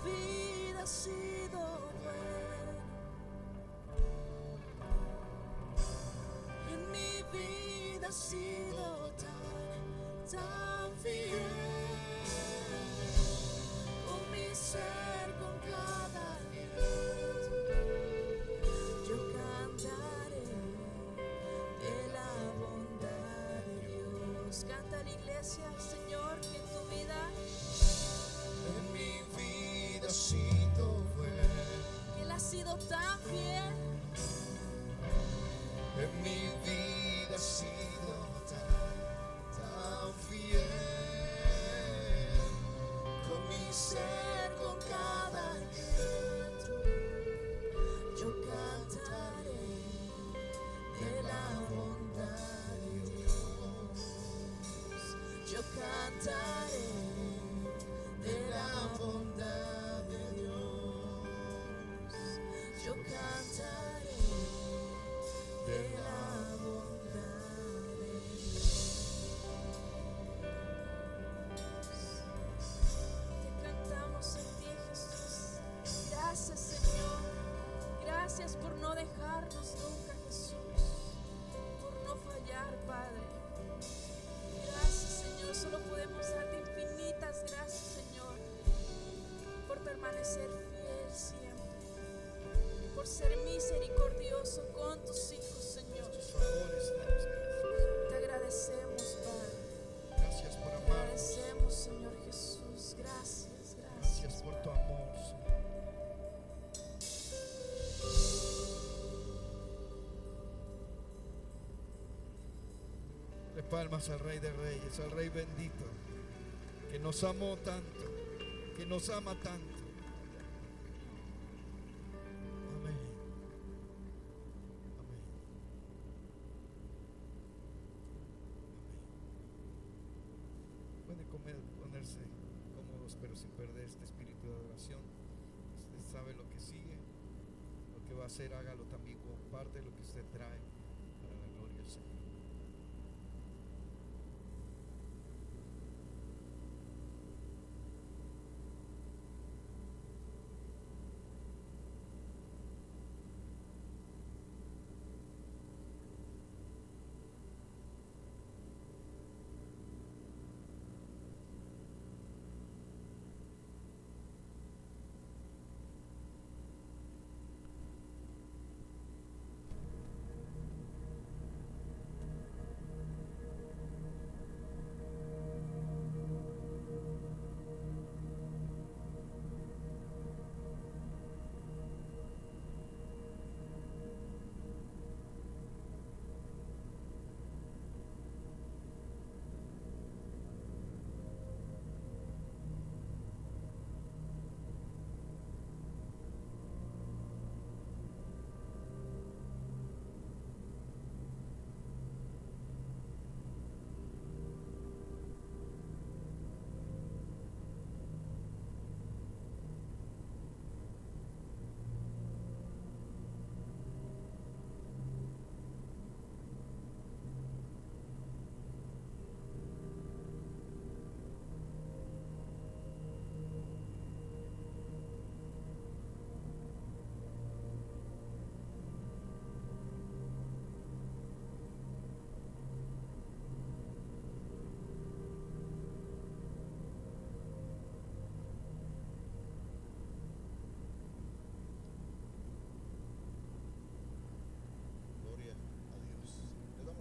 vida ha sido buena, en mi vida ha sido tan fiel, con mi ser, con cada aliento, yo cantaré de la bondad de Dios. Canta la iglesia, Señor, que en tu vida, en mi vida ha sido buena, que Él ha sido tan fiel, en mi vida ha sido tan fiel, con mi ser, con cada aliento, yo cantaré de la bondad de Dios. Yo cantaré de la bondad de Dios. Yo cantaré de la bondad de Dios. Te cantamos en ti, Jesús. Gracias, Señor. Gracias por no dejarnos nunca, Jesús. Por no fallar, Padre. Gracias, Señor. Solo podemos darte infinitas gracias, Señor, por permanecer fiel siempre, por ser misericordioso con tus hijos, Señor. tus favores damos gracias. Te agradecemos, Padre. Gracias por Te amarnos. agradecemos, Señor Jesús. Gracias, Gracias gracias. por tu amor, Señor. De palmas al Rey de Reyes, al Rey bendito, que nos amó tanto, que nos ama tanto. Amén. Amén. Amén. Pueden ponerse cómodos, pero sin perder este espíritu de adoración. Usted sabe lo que sigue, lo que va a hacer, hágalo también, comparte lo que usted trae para la gloria del Señor.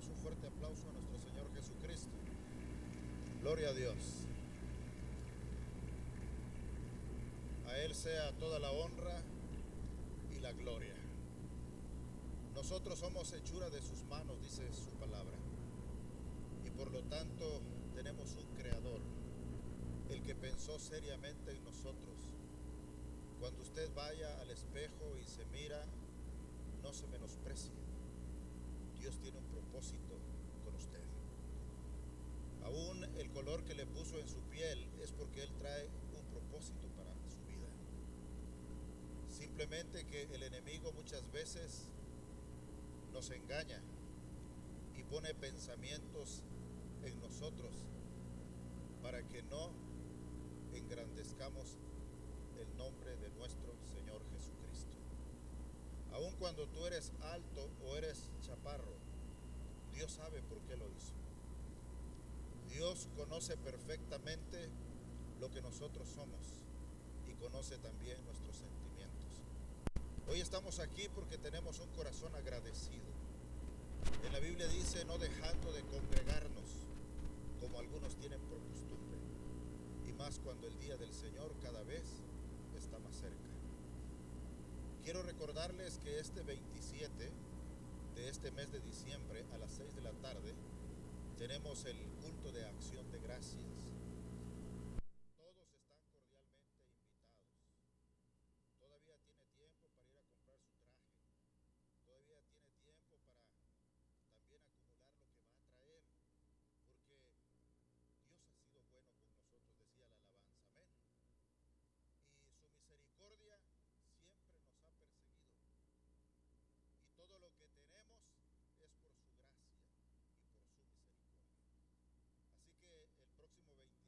Un fuerte aplauso a nuestro Señor Jesucristo. Gloria a Dios. A Él sea toda la honra y la gloria. Nosotros somos hechura de sus manos, dice su palabra. Y por lo tanto tenemos un Creador, el que pensó seriamente en nosotros. Cuando usted vaya al espejo y se mira, no se menosprecie. Dios tiene un propósito con usted. Aún el color que le puso en su piel es porque Él trae un propósito para su vida. Simplemente que el enemigo muchas veces nos engaña y pone pensamientos en nosotros para que no engrandezcamos el nombre de nuestro Señor Jesucristo. Aun cuando tú eres alto o eres chaparro, Dios sabe por qué lo hizo. Dios conoce perfectamente lo que nosotros somos y conoce también nuestros sentimientos. Hoy estamos aquí porque tenemos un corazón agradecido. En la Biblia dice, no dejando de congregarnos, como algunos tienen por costumbre, y más cuando el día del Señor cada vez está más cerca. Quiero recordarles que este 27 de este mes de diciembre a las 6 de la tarde tenemos el culto de acción de gracias. Todos están cordialmente invitados. Todavía tiene tiempo para ir a comprar su traje. Todavía tiene tiempo para también acumular lo que va a traer, porque Dios ha sido bueno con nosotros, decía la alabanza, amén. Y su misericordia siempre nos ha perseguido. Y todo lo que tenemos es por su gracia y por su misericordia. Así que el próximo 20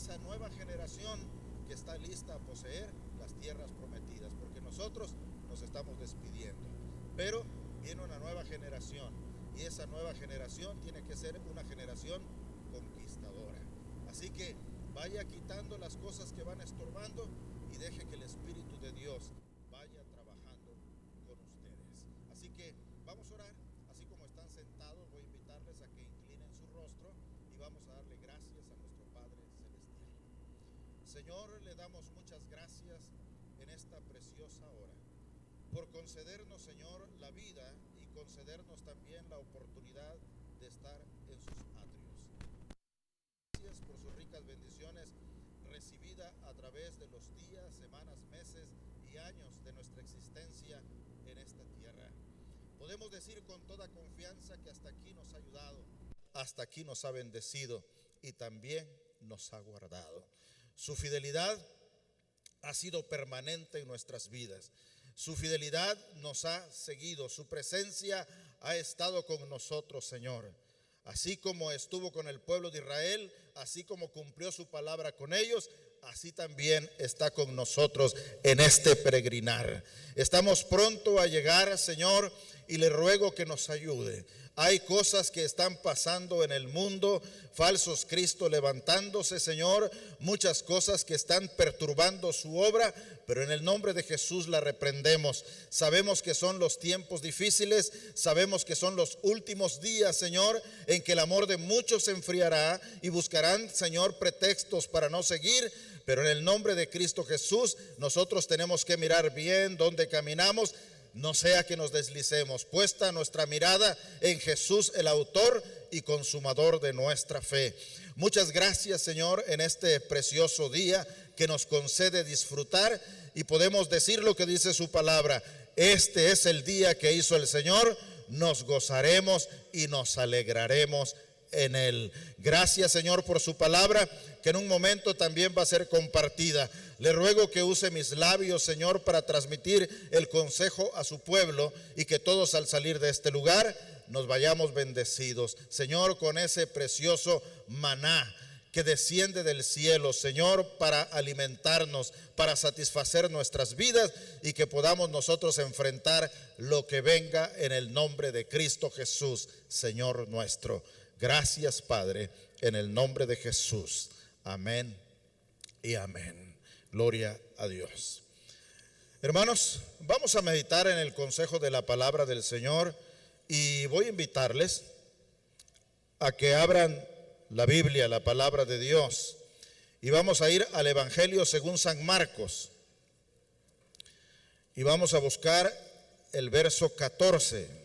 esa nueva generación que está lista a poseer las tierras prometidas, porque nosotros nos estamos despidiendo, pero viene una nueva generación, y esa nueva generación tiene que ser una generación conquistadora. Así que vaya quitando las cosas que van estorbando y deje que el Espíritu de Dios vaya trabajando con ustedes. Así que vamos a orar. Así como están sentados, voy a invitarles a que inclinen su rostro y vamos a darle gracias a nuestro Padre Celestial. Señor, le damos muchas gracias en esta preciosa hora por concedernos, Señor, la vida y concedernos también la oportunidad de estar en sus atrios. Gracias por sus ricas bendiciones recibidas a través de los días, semanas, meses y años de nuestra existencia en esta tierra. Podemos decir con toda confianza que hasta aquí nos ha ayudado, hasta aquí nos ha bendecido y también nos ha guardado. Su fidelidad ha sido permanente en nuestras vidas. Su fidelidad nos ha seguido, su presencia ha estado con nosotros, Señor. Así como estuvo con el pueblo de Israel, así como cumplió su palabra con ellos, así también está con nosotros en este peregrinar. Estamos pronto a llegar, Señor, y le ruego que nos ayude. Hay cosas que están pasando en el mundo, falsos cristos levantándose, Señor, muchas cosas que están perturbando su obra, pero en el nombre de Jesús la reprendemos. Sabemos que son los tiempos difíciles, sabemos que son los últimos días, Señor, en que el amor de muchos se enfriará y buscarán, Señor, pretextos para no seguir. Pero en el nombre de Cristo Jesús, nosotros tenemos que mirar bien dónde caminamos, no sea que nos deslicemos. Puesta nuestra mirada en Jesús, el autor y consumador de nuestra fe. Muchas gracias, Señor, en este precioso día que nos concede disfrutar y podemos decir lo que dice su palabra. Este es el día que hizo el Señor, nos gozaremos y nos alegraremos en él. Gracias, Señor, por su palabra, que en un momento también va a ser compartida. Le ruego que use mis labios, Señor, para transmitir el consejo a su pueblo y que todos al salir de este lugar nos vayamos bendecidos, Señor, con ese precioso maná que desciende del cielo, Señor, para alimentarnos, para satisfacer nuestras vidas y que podamos nosotros enfrentar lo que venga en el nombre de Cristo Jesús, Señor nuestro. Gracias, Padre, en el nombre de Jesús. Amén y amén. Gloria a Dios. Hermanos, vamos a meditar en el consejo de la palabra del Señor y voy a invitarles a que abran la Biblia, la palabra de Dios, y vamos a ir al Evangelio según San Marcos y vamos a buscar el verso 14.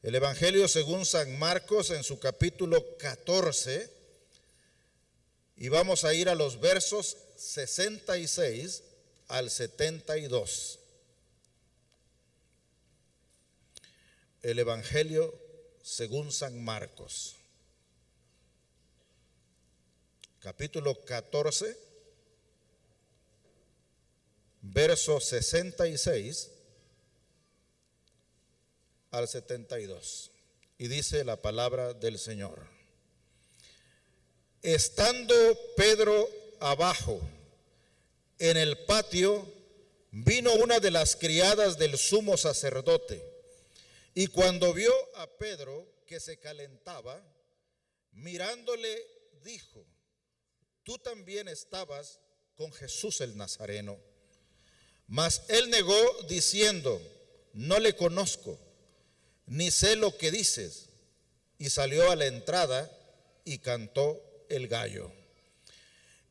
El Evangelio según San Marcos en su capítulo 14 y vamos a ir a los versos 66 al 72. El Evangelio según San Marcos, capítulo 14, verso 66 al 72. Y dice la palabra del Señor: estando Pedro abajo en el patio, vino una de las criadas del sumo sacerdote, y cuando vio a Pedro que se calentaba, mirándole dijo: tú también estabas con Jesús el Nazareno. Mas él negó diciendo: no le conozco, ni sé lo que dices. Y salió a la entrada y cantó el gallo.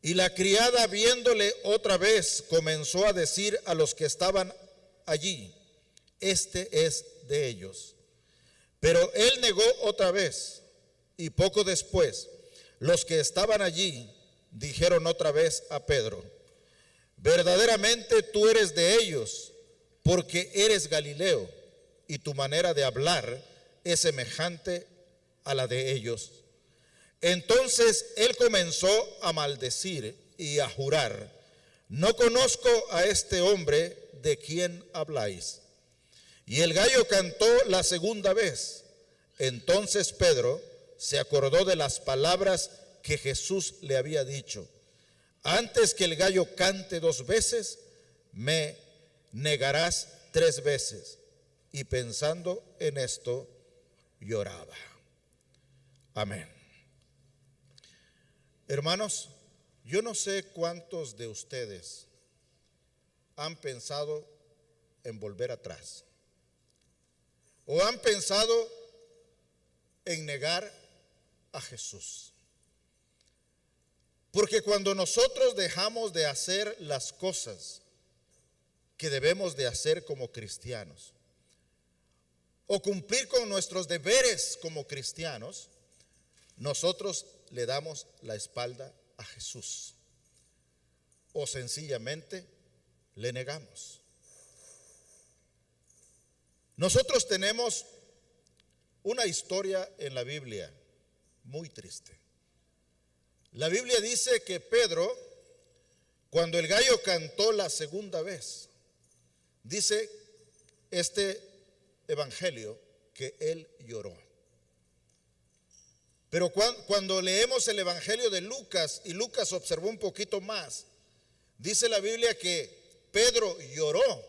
Y la criada, viéndole otra vez, comenzó a decir a los que estaban allí: este es de ellos. Pero él negó otra vez, y poco después los que estaban allí dijeron otra vez a Pedro: verdaderamente tú eres de ellos, porque eres Galileo, y tu manera de hablar es semejante a la de ellos. Entonces él comenzó a maldecir y a jurar: no conozco a este hombre de quien habláis. Y el gallo cantó la segunda vez. Entonces Pedro se acordó de las palabras que Jesús le había dicho: antes que el gallo cante 2 veces, me negarás 3 veces. Y pensando en esto, lloraba. Amén. Hermanos, yo no sé cuántos de ustedes han pensado en volver atrás, o han pensado en negar a Jesús. Porque cuando nosotros dejamos de hacer las cosas que debemos de hacer como cristianos, o cumplir con nuestros deberes como cristianos, nosotros le damos la espalda a Jesús, o sencillamente le negamos. Nosotros tenemos una historia en la Biblia muy triste. La Biblia dice que Pedro, cuando el gallo cantó la segunda vez, dice este evangelio que él lloró. Pero cuando leemos el evangelio de Lucas, y Lucas observó un poquito más, dice la Biblia que Pedro lloró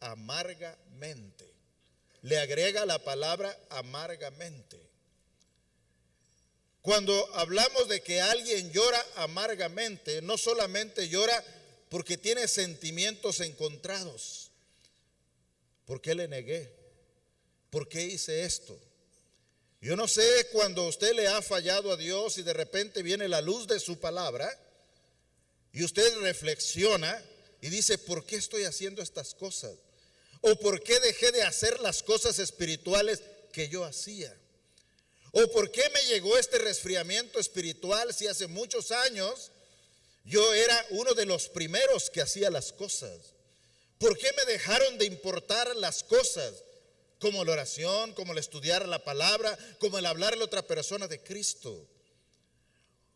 amargamente. Le agrega la palabra amargamente. Cuando hablamos de que alguien llora amargamente, no solamente llora porque tiene sentimientos encontrados. ¿Por qué le negué? ¿Por qué hice esto? Yo no sé, cuando usted le ha fallado a Dios y de repente viene la luz de su palabra y usted reflexiona y dice: ¿por qué estoy haciendo estas cosas? ¿O por qué dejé de hacer las cosas espirituales que yo hacía? ¿O por qué me llegó este resfriamiento espiritual si hace muchos años yo era uno de los primeros que hacía las cosas? ¿Por qué me dejaron de importar las cosas? Como la oración, como el estudiar la palabra, como el hablarle a otra persona de Cristo,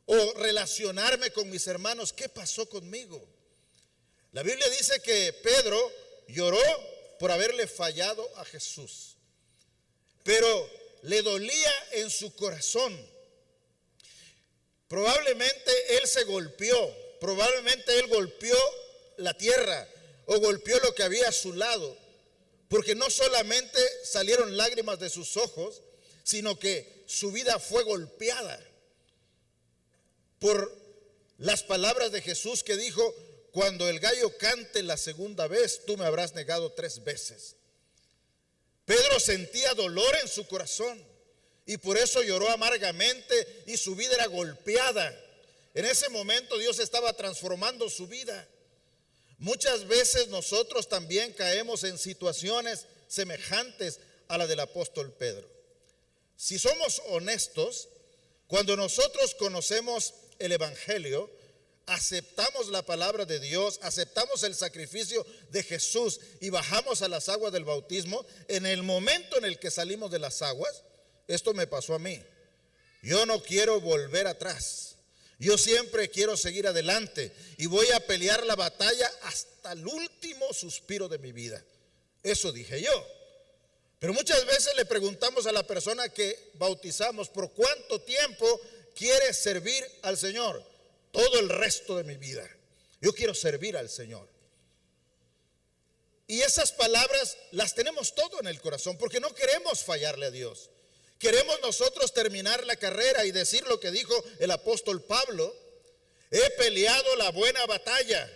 o relacionarme con mis hermanos. ¿Qué pasó conmigo? La Biblia dice que Pedro lloró por haberle fallado a Jesús, pero le dolía en su corazón. Probablemente él se golpeó, probablemente él golpeó la tierra o golpeó lo que había a su lado, porque no solamente salieron lágrimas de sus ojos, sino que su vida fue golpeada por las palabras de Jesús que dijo: cuando el gallo cante la segunda vez, tú me habrás negado 3 veces. Pedro sentía dolor en su corazón y por eso lloró amargamente, y su vida era golpeada. En ese momento Dios estaba transformando su vida. Muchas veces nosotros también caemos en situaciones semejantes a la del apóstol Pedro. Si somos honestos, cuando nosotros conocemos el evangelio, aceptamos la palabra de Dios, aceptamos el sacrificio de Jesús y bajamos a las aguas del bautismo, en el momento en el que salimos de las aguas, esto me pasó a mí. Yo no quiero volver atrás. Yo siempre quiero seguir adelante y voy a pelear la batalla hasta el último suspiro de mi vida. Eso dije yo. Pero muchas veces le preguntamos a la persona que bautizamos: ¿por cuánto tiempo quieres servir al Señor? Todo el resto de mi vida. Yo quiero servir al Señor. Y esas palabras las tenemos todo en el corazón, porque no queremos fallarle a Dios. Queremos nosotros terminar la carrera y decir lo que dijo el apóstol Pablo: he peleado la buena batalla,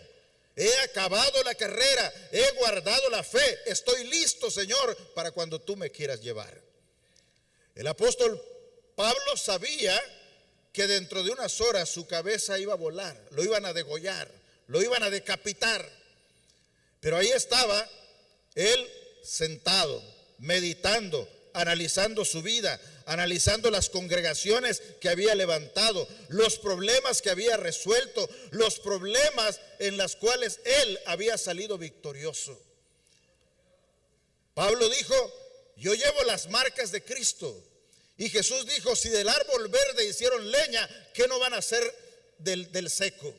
he acabado la carrera, he guardado la fe, estoy listo, Señor, para cuando tú me quieras llevar. El apóstol Pablo sabía que dentro de unas horas su cabeza iba a volar, lo iban a degollar, lo iban a decapitar. Pero ahí estaba él sentado, meditando, analizando su vida, analizando las congregaciones que había levantado, los problemas que había resuelto, los problemas en los cuales él había salido victorioso. Pablo dijo: yo llevo las marcas de Cristo. Y Jesús dijo: si del árbol verde hicieron leña, ¿qué no van a hacer del seco?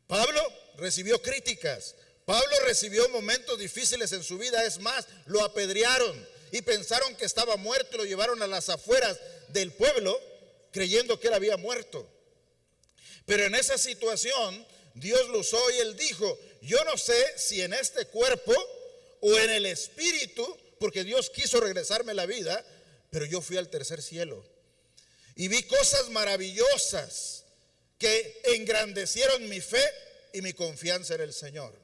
Pablo recibió críticas, Pablo recibió momentos difíciles en su vida. Es más, lo apedrearon y pensaron que estaba muerto y lo llevaron a las afueras del pueblo creyendo que él había muerto. Pero en esa situación Dios lo usó y él dijo: yo no sé si en este cuerpo o en el espíritu, porque Dios quiso regresarme la vida, pero yo fui al tercer cielo y vi cosas maravillosas que engrandecieron mi fe y mi confianza en el Señor.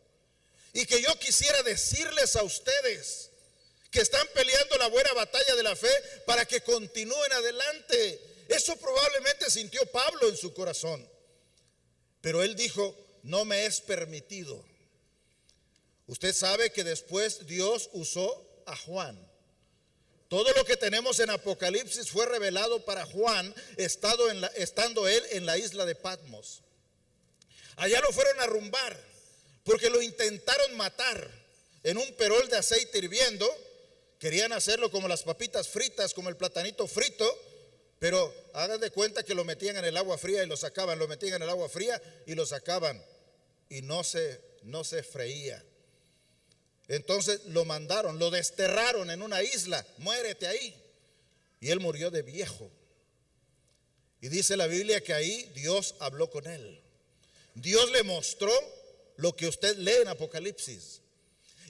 Y que yo quisiera decirles a ustedes que están peleando la buena batalla de la fe para que continúen adelante. Eso probablemente sintió Pablo en su corazón, pero él dijo: no me es permitido. Usted sabe que después Dios usó a Juan. Todo lo que tenemos en Apocalipsis fue revelado para Juan, estando él en la isla de Patmos. Allá lo fueron a arrumbar porque lo intentaron matar en un perol de aceite hirviendo. Querían hacerlo como las papitas fritas, como el platanito frito, pero hagan de cuenta que lo metían en el agua fría y lo sacaban, lo metían en el agua fría y lo sacaban, y no se freía. Entonces lo mandaron, lo desterraron en una isla: muérete ahí. Y él murió de viejo. Y dice la Biblia que ahí Dios habló con él. Dios le mostró lo que usted lee en Apocalipsis.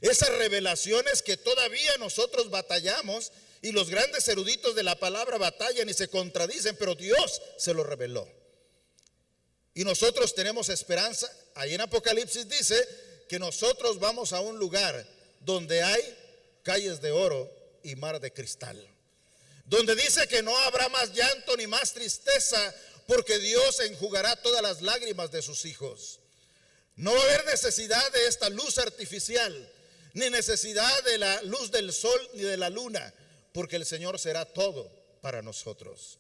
Esas revelaciones que todavía nosotros batallamos, y los grandes eruditos de la palabra batallan y se contradicen, pero Dios se lo reveló. Y nosotros tenemos esperanza. Ahí en Apocalipsis dice que nosotros vamos a un lugar donde hay calles de oro y mar de cristal, donde dice que no habrá más llanto ni más tristeza, porque Dios enjugará todas las lágrimas de sus hijos. No va a haber necesidad de esta luz artificial, ni necesidad de la luz del sol ni de la luna, porque el Señor será todo para nosotros.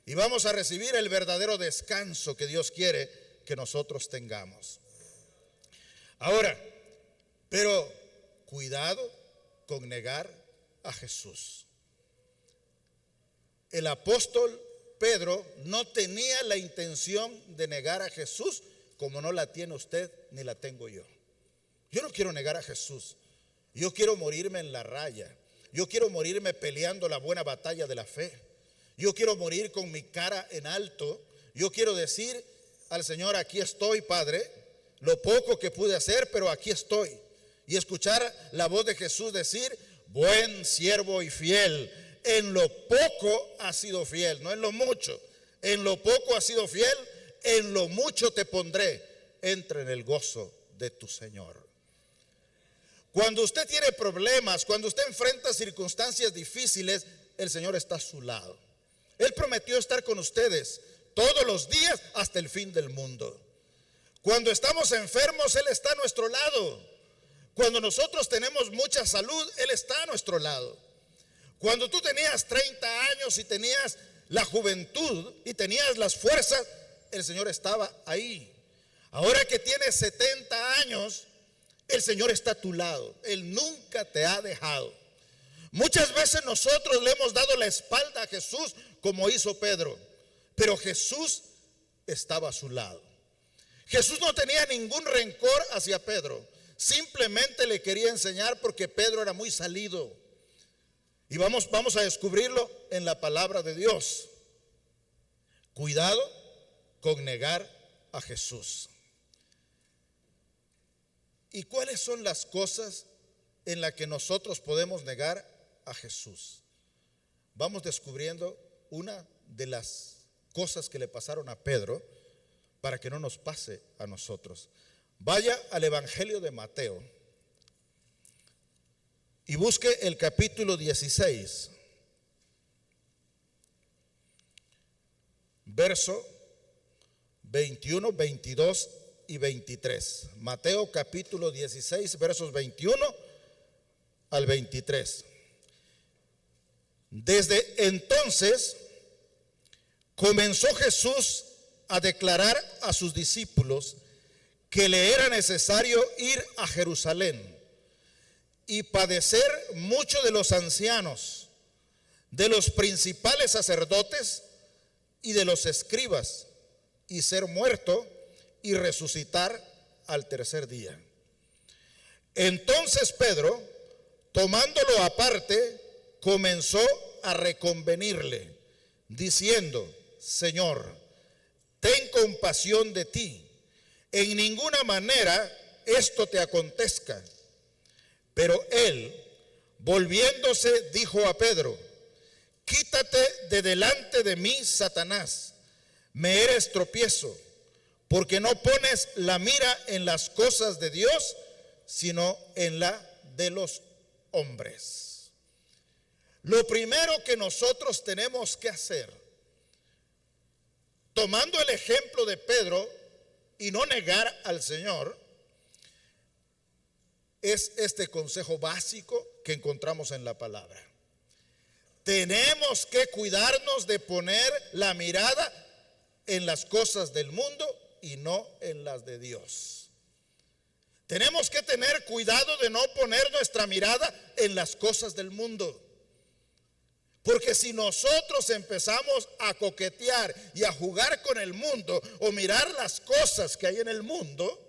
Y vamos a recibir el verdadero descanso que Dios quiere que nosotros tengamos. Ahora, pero cuidado con negar a Jesús. El apóstol Pedro no tenía la intención de negar a Jesús como no la tiene usted ni la tengo yo. Yo no quiero negar a Jesús. Yo quiero morirme en la raya. Yo quiero morirme peleando la buena batalla de la fe. Yo quiero morir con mi cara en alto. Yo quiero decir al Señor: aquí estoy, Padre, lo poco que pude hacer, pero aquí estoy. Y escuchar la voz de Jesús decir: buen siervo y fiel, en lo poco has sido fiel, no en lo mucho. En lo poco has sido fiel, en lo mucho te pondré. Entra en el gozo de tu Señor. Cuando usted tiene problemas, cuando usted enfrenta circunstancias difíciles, el Señor está a su lado. Él prometió estar con ustedes todos los días hasta el fin del mundo. Cuando estamos enfermos, Él está a nuestro lado. Cuando nosotros tenemos mucha salud, Él está a nuestro lado. Cuando tú tenías 30 años y tenías la juventud y tenías las fuerzas, el Señor estaba ahí. Ahora que tienes 70 años, el Señor está a tu lado. Él nunca te ha dejado. Muchas veces nosotros le hemos dado la espalda a Jesús, como hizo Pedro, pero Jesús estaba a su lado. Jesús no tenía ningún rencor hacia Pedro, simplemente le quería enseñar porque Pedro era muy salido. Y vamos a descubrirlo en la palabra de Dios. Cuidado con negar a Jesús. ¿Y cuáles son las cosas en las que nosotros podemos negar a Jesús? Vamos descubriendo una de las cosas que le pasaron a Pedro para que no nos pase a nosotros. Vaya al Evangelio de Mateo y busque el capítulo 16, verso 21, 22 y 23. Mateo capítulo 16, versos 21 al 23. Desde entonces comenzó Jesús a declarar a sus discípulos que le era necesario ir a Jerusalén y padecer mucho de los ancianos, de los principales sacerdotes y de los escribas, y ser muerto y resucitar al tercer día. Entonces Pedro, tomándolo aparte, comenzó a reconvenirle, diciendo: Señor, ten compasión de ti. En ninguna manera esto te acontezca. Pero él, volviéndose, dijo a Pedro: quítate de delante de mí, Satanás. Me eres tropiezo, porque no pones la mira en las cosas de Dios, sino en la de los hombres. Lo primero que nosotros tenemos que hacer, tomando el ejemplo de Pedro y no negar al Señor, es este consejo básico que encontramos en la palabra. Tenemos que cuidarnos de poner la mirada en las cosas del mundo y no en las de Dios. Tenemos que tener cuidado de no poner nuestra mirada en las cosas del mundo. Porque si nosotros empezamos a coquetear y a jugar con el mundo o mirar las cosas que hay en el mundo,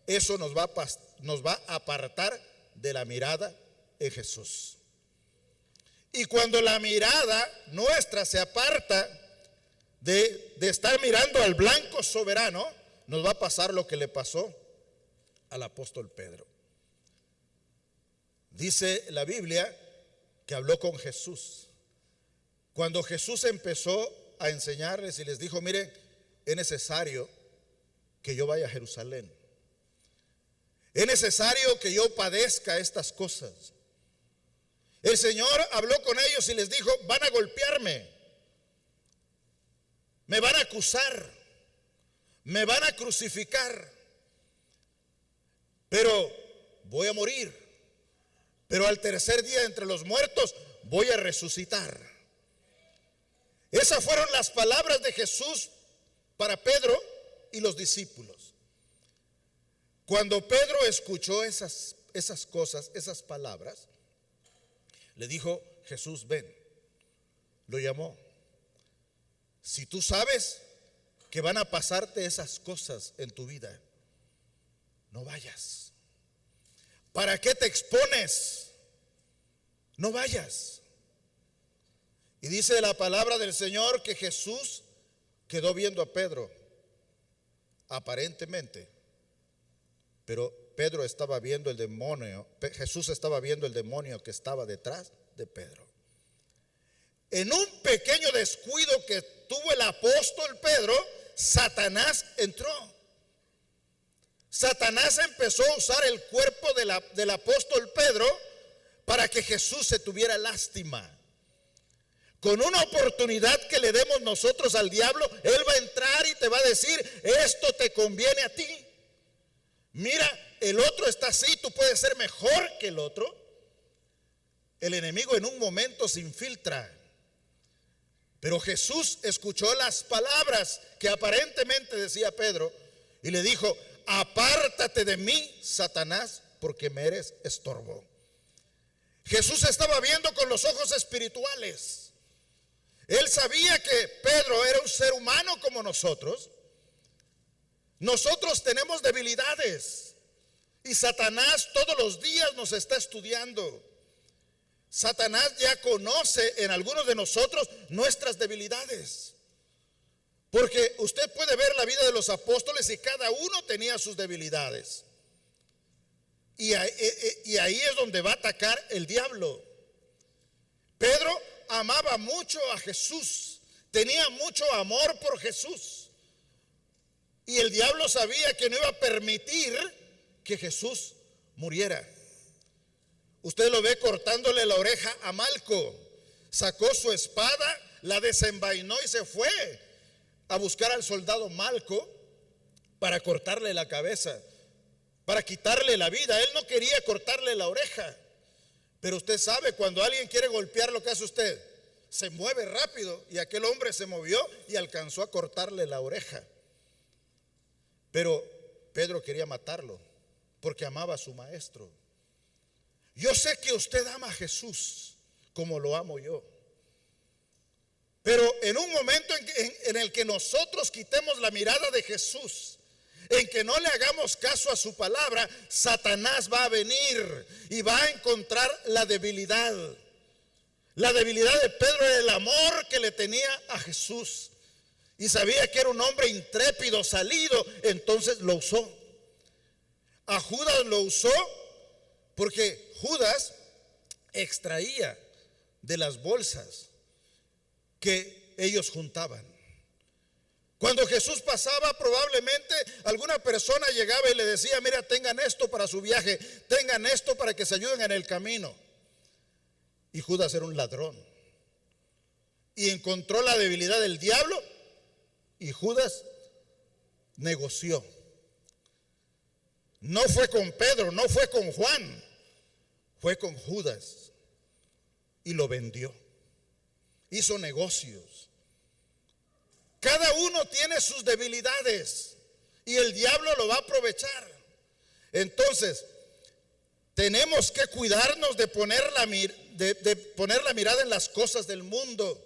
eso nos va a apartar de la mirada en Jesús. Y cuando la mirada nuestra se aparta de estar mirando al blanco soberano, nos va a pasar lo que le pasó al apóstol Pedro. Dice la Biblia que habló con Jesús. Cuando Jesús empezó a enseñarles y les dijo: miren, es necesario que yo vaya a Jerusalén. Es necesario que yo padezca estas cosas. El Señor habló con ellos y les dijo: van a golpearme, me van a acusar, me van a crucificar, pero voy a morir, pero al tercer día entre los muertos voy a resucitar. Esas fueron las palabras de Jesús para Pedro y los discípulos. Cuando Pedro escuchó esas cosas, esas palabras, le dijo Jesús: ven. Lo llamó. Si tú sabes que van a pasarte esas cosas en tu vida, no vayas. ¿Para qué te expones? No vayas. Y dice la palabra del Señor que Jesús quedó viendo a Pedro, aparentemente, pero Pedro estaba viendo el demonio. Jesús estaba viendo el demonio que estaba detrás de Pedro. En un pequeño descuido que tuvo el apóstol Pedro, Satanás entró. Satanás empezó a usar el cuerpo del apóstol Pedro para que Jesús se tuviera lástima. Con una oportunidad que le demos nosotros al diablo, él va a entrar y te va a decir: esto te conviene a ti. Mira, el otro está así, tú puedes ser mejor que el otro. El enemigo en un momento se infiltra. Pero Jesús escuchó las palabras que aparentemente decía Pedro y le dijo: apártate de mí, Satanás, porque me eres estorbo. Jesús estaba viendo con los ojos espirituales. Él sabía que Pedro era un ser humano como nosotros. Nosotros tenemos debilidades y Satanás todos los días nos está estudiando. Satanás ya conoce en algunos de nosotros nuestras debilidades. Porque usted puede ver la vida de los apóstoles y cada uno tenía sus debilidades. Y ahí es donde va a atacar el diablo. Pedro amaba mucho a Jesús, tenía mucho amor por Jesús. Y el diablo sabía que no iba a permitir que Jesús muriera. Usted lo ve cortándole la oreja a Malco. Sacó su espada, la desenvainó y se fue a buscar al soldado Malco para cortarle la cabeza, para quitarle la vida. Él no quería cortarle la oreja. Pero usted sabe, cuando alguien quiere golpear, lo que hace usted, se mueve rápido, y aquel hombre se movió y alcanzó a cortarle la oreja. Pero Pedro quería matarlo porque amaba a su maestro. Yo sé que usted ama a Jesús como lo amo yo. Pero en un momento en el que nosotros quitemos la mirada de Jesús, en que no le hagamos caso a su palabra, Satanás va a venir y va a encontrar la debilidad. La debilidad de Pedro era el amor que le tenía a Jesús. Y sabía que era un hombre intrépido, salido, entonces lo usó. A Judas lo usó porque Judas extraía de las bolsas que ellos juntaban. Cuando Jesús pasaba, probablemente alguna persona llegaba y le decía: mira, tengan esto para su viaje, tengan esto para que se ayuden en el camino. Y Judas era un ladrón y encontró la debilidad del diablo, y Judas negoció. No fue con Pedro, no fue con Juan, fue con Judas y lo vendió. Hizo negocios. Cada uno tiene sus debilidades y el diablo lo va a aprovechar. Entonces, tenemos que cuidarnos de poner la mirada en las cosas del mundo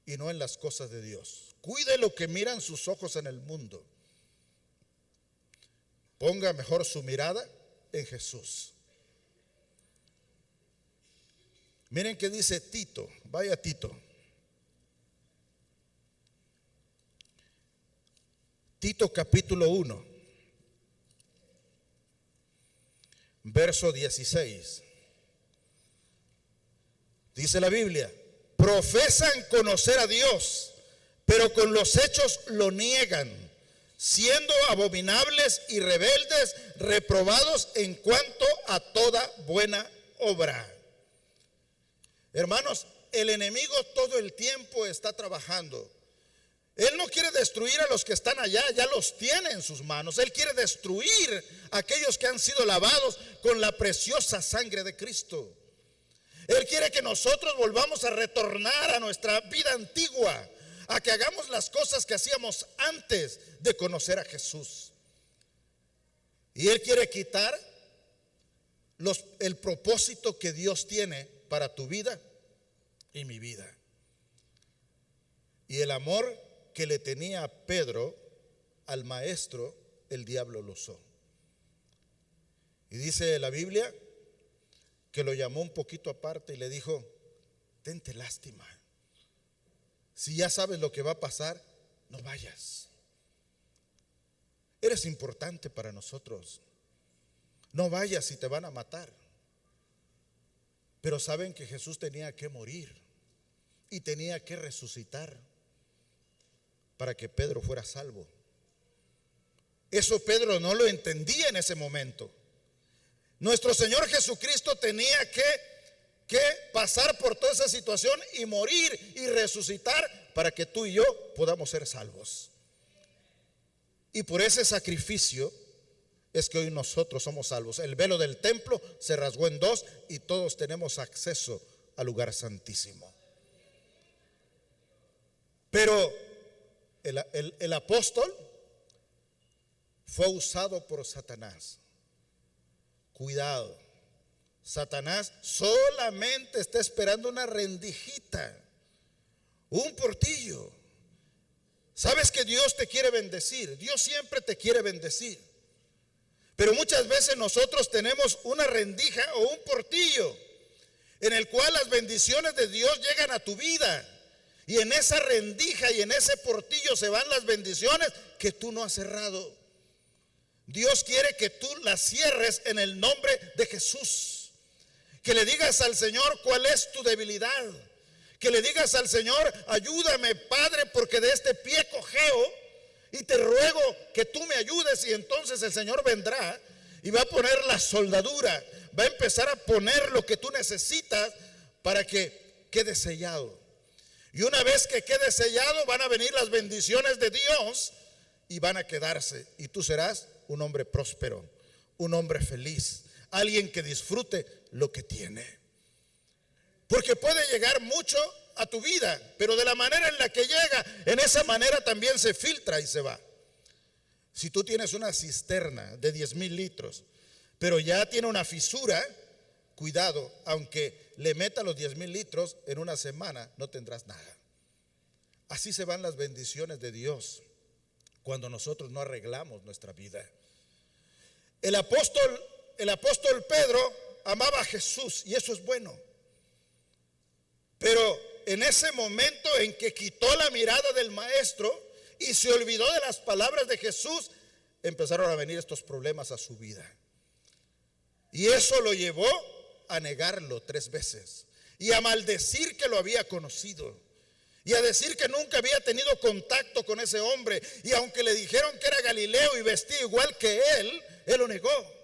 y no en las cosas de Dios. Cuide lo que miran sus ojos en el mundo. Ponga mejor su mirada en Jesús. Miren qué dice Tito. Vaya Tito. Tito capítulo 1, verso 16. Dice la Biblia: profesan conocer a Dios, pero con los hechos lo niegan, siendo abominables y rebeldes, reprobados en cuanto a toda buena obra. Hermanos, el enemigo todo el tiempo está trabajando. Él no quiere destruir a los que están allá, ya los tiene en sus manos. Él quiere destruir a aquellos que han sido lavados con la preciosa sangre de Cristo. Él quiere que nosotros volvamos a retornar a nuestra vida antigua, a que hagamos las cosas que hacíamos antes de conocer a Jesús. Y Él quiere quitar el propósito que Dios tiene para tu vida y mi vida. Y el amor que le tenía a Pedro al maestro, el diablo lo usó. Y dice la Biblia que lo llamó un poquito aparte y le dijo: tente lástima. Si ya sabes lo que va a pasar, no vayas. Eres importante para nosotros. No vayas si te van a matar. Pero saben que Jesús tenía que morir y tenía que resucitar para que Pedro fuera salvo. Eso Pedro no lo entendía en ese momento. Nuestro Señor Jesucristo tenía que pasar por toda esa situación y morir y resucitar para que tú y yo podamos ser salvos. Y por ese sacrificio es que hoy nosotros somos salvos. El velo del templo se rasgó en dos y todos tenemos acceso al lugar santísimo. Pero el apóstol fue usado por Satanás. Cuidado, Satanás solamente está esperando una rendijita, un portillo. Sabes que Dios te quiere bendecir, Dios siempre te quiere bendecir, pero muchas veces nosotros tenemos una rendija o un portillo en el cual las bendiciones de Dios llegan a tu vida, y en esa rendija y en ese portillo se van las bendiciones que tú no has cerrado. Dios quiere que tú las cierres en el nombre de Jesús. Que le digas al Señor cuál es tu debilidad. Que le digas al Señor: ayúdame, Padre, porque de este pie cojeo y te ruego que tú me ayudes. Y entonces el Señor vendrá y va a poner la soldadura, va a empezar a poner lo que tú necesitas para que quede sellado. Y una vez que quede sellado, van a venir las bendiciones de Dios y van a quedarse, y tú serás un hombre próspero, un hombre feliz, alguien que disfrute lo que tiene. Porque puede llegar mucho a tu vida, pero de la manera en la que llega, en esa manera también se filtra y se va. Si tú tienes una cisterna de 10,000 litros, pero ya tiene una fisura, cuidado, aunque le meta los 10,000 litros en una semana, no tendrás nada. Así se van las bendiciones de Dios cuando nosotros no arreglamos nuestra vida. El apóstol Pedro amaba a Jesús y eso es bueno. Pero en ese momento en que quitó la mirada del maestro y se olvidó de las palabras de Jesús, empezaron a venir estos problemas a su vida. Y eso lo llevó a negarlo 3 veces y a maldecir que lo había conocido y a decir que nunca había tenido contacto con ese hombre. Y aunque le dijeron que era Galileo y vestía igual que él lo negó.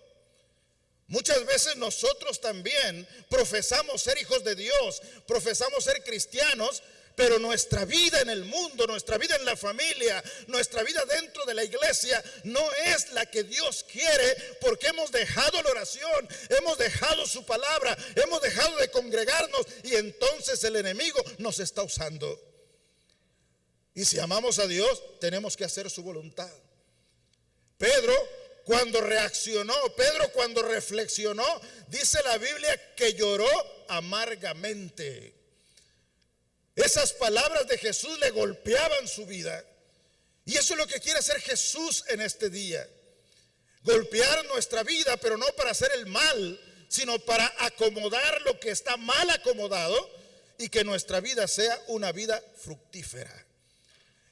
Muchas veces nosotros también profesamos ser hijos de Dios, profesamos ser cristianos, pero nuestra vida en el mundo, nuestra vida en la familia, nuestra vida dentro de la iglesia no es la que Dios quiere, porque hemos dejado la oración, hemos dejado su palabra, hemos dejado de congregarnos y entonces el enemigo nos está usando. Y si amamos a Dios, tenemos que hacer su voluntad. Pedro, cuando reaccionó, Pedro cuando reflexionó, dice la Biblia que lloró amargamente. Esas palabras de Jesús le golpeaban su vida. Y eso es lo que quiere hacer Jesús en este día. Golpear nuestra vida, pero no para hacer el mal, sino para acomodar lo que está mal acomodado y que nuestra vida sea una vida fructífera.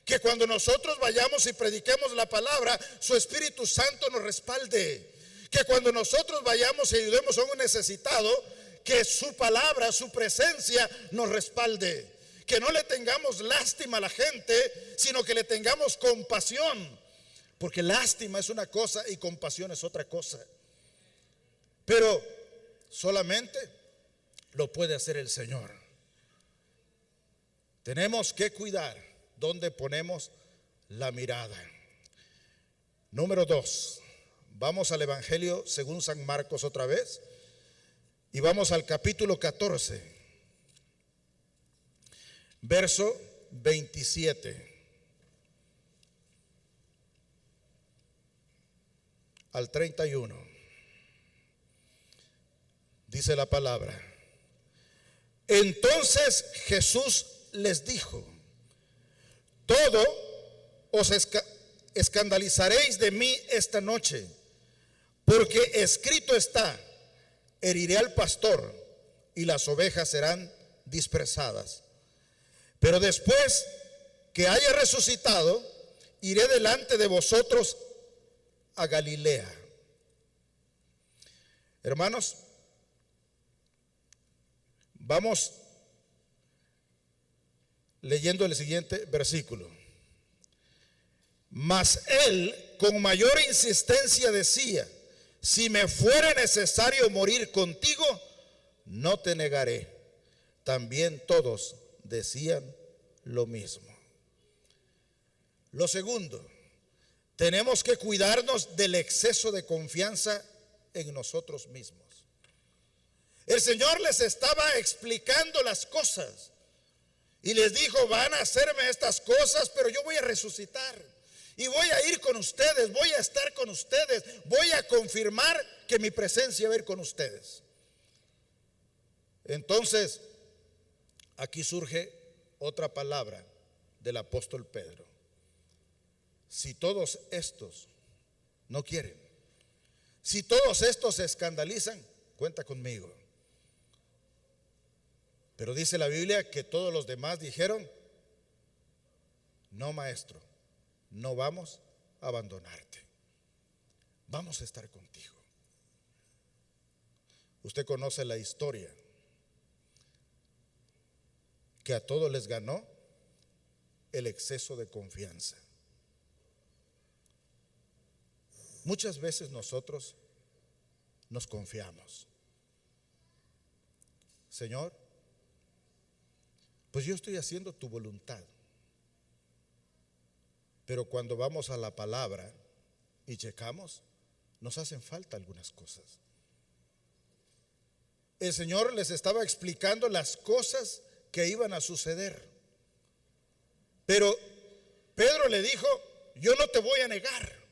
Que cuando nosotros vayamos y prediquemos la palabra, su Espíritu Santo nos respalde. Que cuando nosotros vayamos y ayudemos a un necesitado, que su palabra, su presencia nos respalde. Que no le tengamos lástima a la gente, sino que le tengamos compasión. Porque lástima es una cosa y compasión es otra cosa. Pero solamente lo puede hacer el Señor. Tenemos que cuidar dónde ponemos la mirada. Número 2. Vamos al Evangelio según San Marcos otra vez. Y vamos al capítulo 14, verso 27 al 31. Dice la palabra: entonces Jesús les dijo: todo os escandalizaréis de mí esta noche, porque escrito está: heriré al pastor y las ovejas serán dispersadas. Pero después que haya resucitado, iré delante de vosotros a Galilea. Hermanos, vamos leyendo el siguiente versículo. Mas él con mayor insistencia decía: si me fuera necesario morir contigo, no te negaré. También todos decían lo mismo. Lo segundo, tenemos que cuidarnos del exceso de confianza en nosotros mismos. El Señor les estaba explicando las cosas y les dijo: van a hacerme estas cosas, pero yo voy a resucitar y voy a ir con ustedes, voy a estar con ustedes, voy a confirmar que mi presencia va a ir con ustedes. Entonces, aquí surge otra palabra del apóstol Pedro: si todos estos no quieren, si todos estos se escandalizan, cuenta conmigo. Pero dice la Biblia que todos los demás dijeron: no, maestro, no vamos a abandonarte, vamos a estar contigo. Usted conoce la historia, que a todos les ganó el exceso de confianza. Muchas veces nosotros nos confiamos: Señor, pues yo estoy haciendo tu voluntad. Pero cuando vamos a la palabra y checamos, nos hacen falta algunas cosas. El Señor les estaba explicando las cosas que iban a suceder. Pero Pedro le dijo: yo no te voy a negar.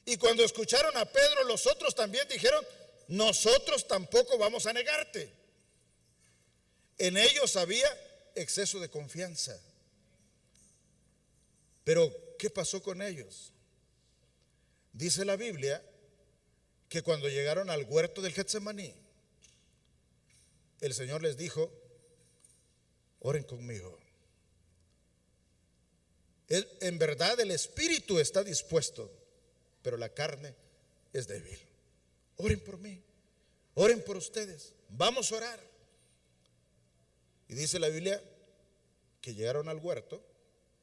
Y cuando escucharon a Pedro, los otros también dijeron: nosotros tampoco vamos a negarte. En ellos había exceso de confianza. Pero ¿qué pasó con ellos? Dice la Biblia que cuando llegaron al huerto del Getsemaní, el Señor les dijo: oren conmigo. En verdad el espíritu está dispuesto, pero la carne es débil. Oren por mí, oren por ustedes, vamos a orar. Y dice la Biblia que llegaron al huerto.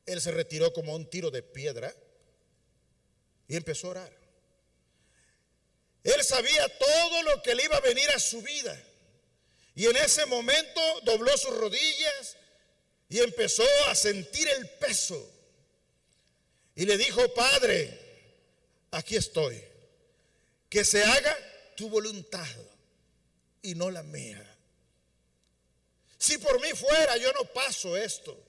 Él se retiró como un tiro de piedra y empezó a orar. Él sabía todo lo que le iba a venir a su vida, y en ese momento dobló sus rodillas y empezó a sentir el peso. Y le dijo: Padre, aquí estoy, que se haga tu voluntad y no la mía. Si por mí fuera, yo no paso esto.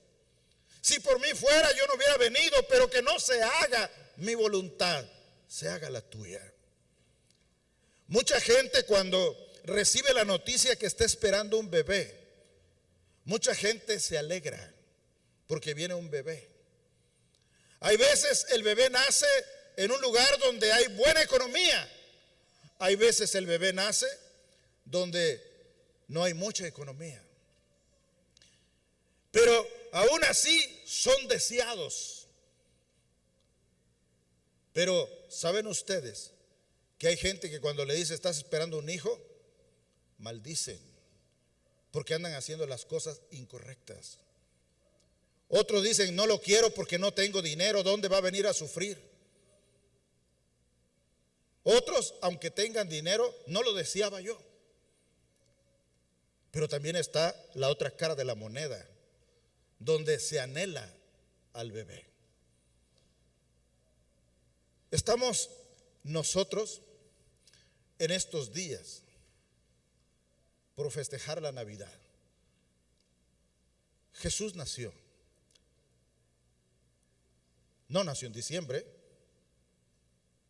Si por mí fuera, yo no hubiera venido, pero que no se haga mi voluntad, se haga la tuya. Mucha gente, cuando recibe la noticia que está esperando un bebé, mucha gente se alegra porque viene un bebé. Hay veces el bebé nace en un lugar donde hay buena economía. Hay veces el bebé nace donde no hay mucha economía. Pero aún así son deseados. Pero ¿saben ustedes que hay gente que cuando le dice estás esperando un hijo, maldicen porque andan haciendo las cosas incorrectas? Otros dicen: no lo quiero porque no tengo dinero, ¿dónde va a venir a sufrir? Otros, aunque tengan dinero, no lo deseaba yo. Pero también está la otra cara de la moneda, donde se anhela al bebé. Estamos nosotros en estos días por festejar la Navidad. Jesús nació. No nació en diciembre,